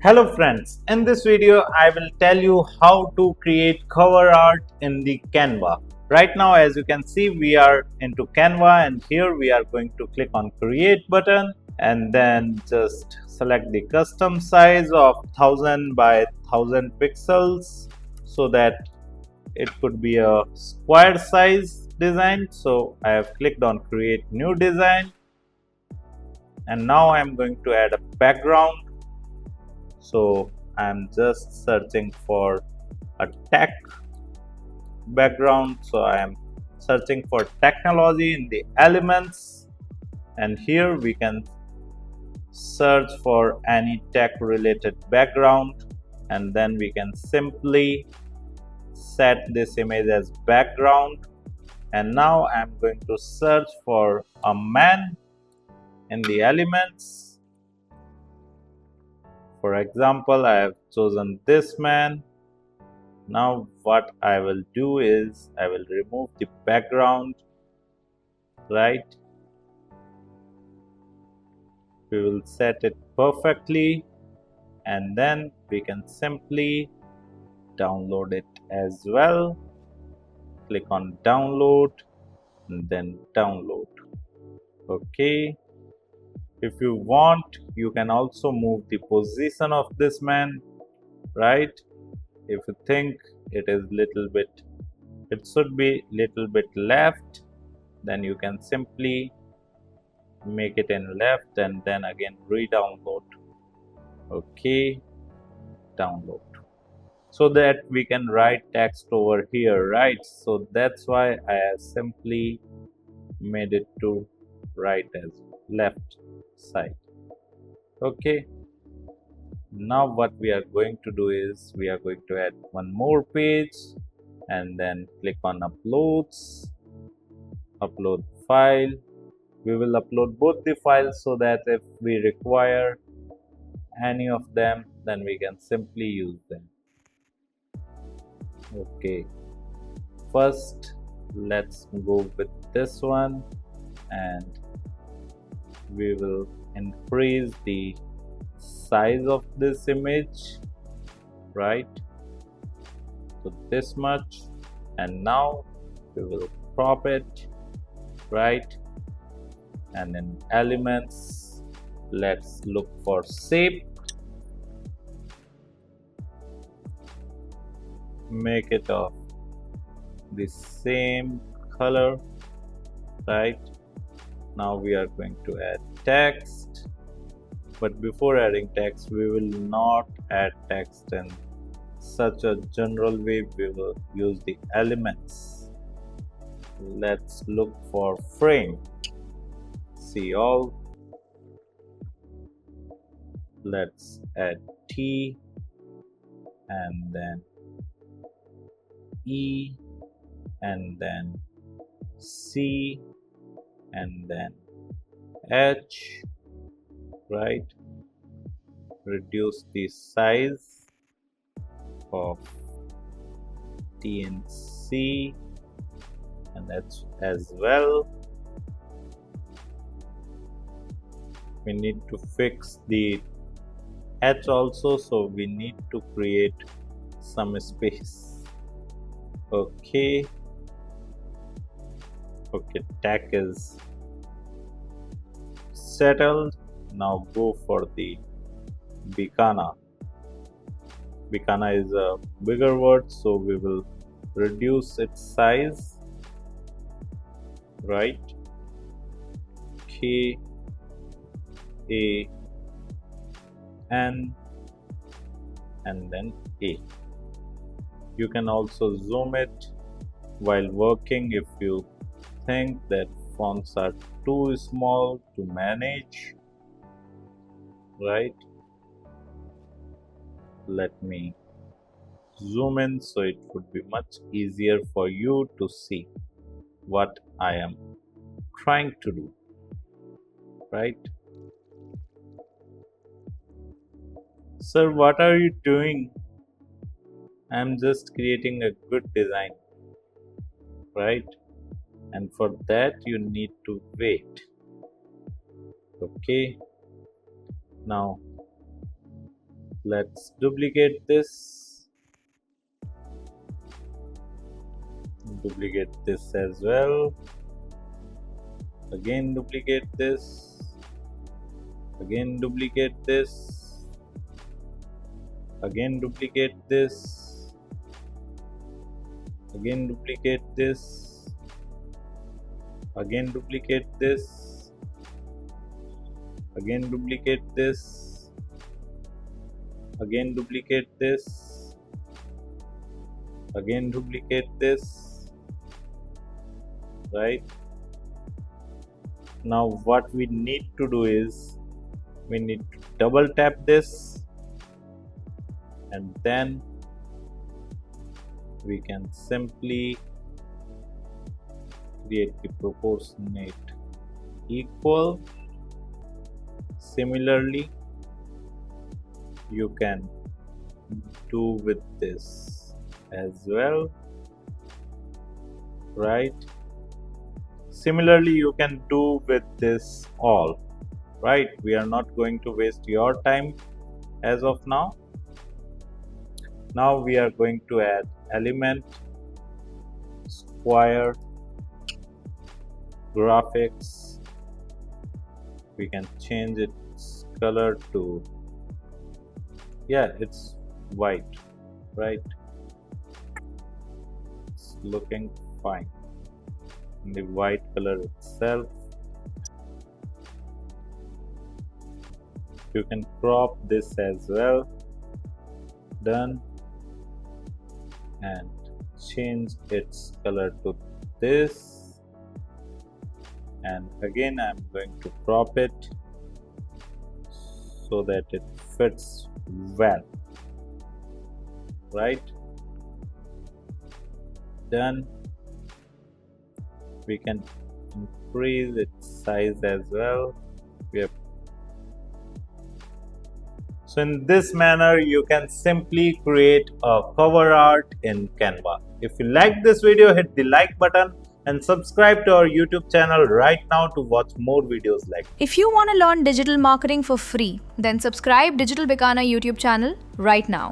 Hello friends, in this video I will tell you how to create cover art in the Canva. Right now as you can see we are into Canva and here we are going to click on create button and then just select the custom size of 1000 by 1000 pixels so that it could be a square size design. So I have clicked on create new design and now I am going to add a background. So I'm just searching for a tech background. So I am searching for technology in the elements, and here we can search for any tech related background, and then we can simply set this image as background. And now I'm going to search for a man in the elements. For example, I have chosen this man. Now what I will do is I will remove the background, right? We will set it perfectly and then we can simply download it as well. Click on download and then download. Okay. If you want, you can also move the position of this man, right? If you think it should be little bit left, then you can simply make it in left and then again re-download. Okay, download, so that we can write text over here, right? So that's why I have simply made it to right as left side. Okay, now what we are going to do is we are going to add one more page and then click on uploads, upload file. We will upload both the files so that if we require any of them, then we can simply use them. Okay, first let's go with this one and we will increase the size of this image, right? So this much, and now we will crop it, right? And in elements, let's look for shape, make it of the same color, right? Now we are going to add text, but before adding text we will not add text in such a general way. We will use the elements. Let's look for frame, see all. Let's add T and then E and then C and then H, right? Reduce the size of T and C and H as well. We need to fix the H also, so we need to create some space. Okay, tag is settled. Now go for the Bikana. Bikana is a bigger word, so we will reduce its size, right? K A N and then A. You can also zoom it while working if you think that fonts are too small to manage, right? Let me zoom in so it would be much easier for you to see what I am trying to do, right? Sir, what are you doing? I'm just creating a good design, right? And for that you need to wait. Okay, now Let's duplicate this. Duplicate this as well. Again duplicate this. Again duplicate this. Again duplicate this. Again duplicate this. Again duplicate this. Again duplicate this. Again duplicate this. Again duplicate this. Right? Now what we need to do is we need to double tap this, and then we can simply create the proportionate equal. Similarly, you can do with this as well, right? Similarly, you can do with this all, right? We are not going to waste your time as of now. Now we are going to add element, square, graphics. We can change its color to, yeah, it's white, right? It's looking fine in the white color itself. You can crop this as well. Done. And change its color to this, and again I'm going to crop it so that it fits well, right? Done. We can increase its size as well. So in this manner, you can simply create a cover art in Canva. If you like this video, hit the like button and subscribe to our YouTube channel right now to watch more videos like this. If you want to learn digital marketing for free, then subscribe Digital Bikana YouTube channel right now.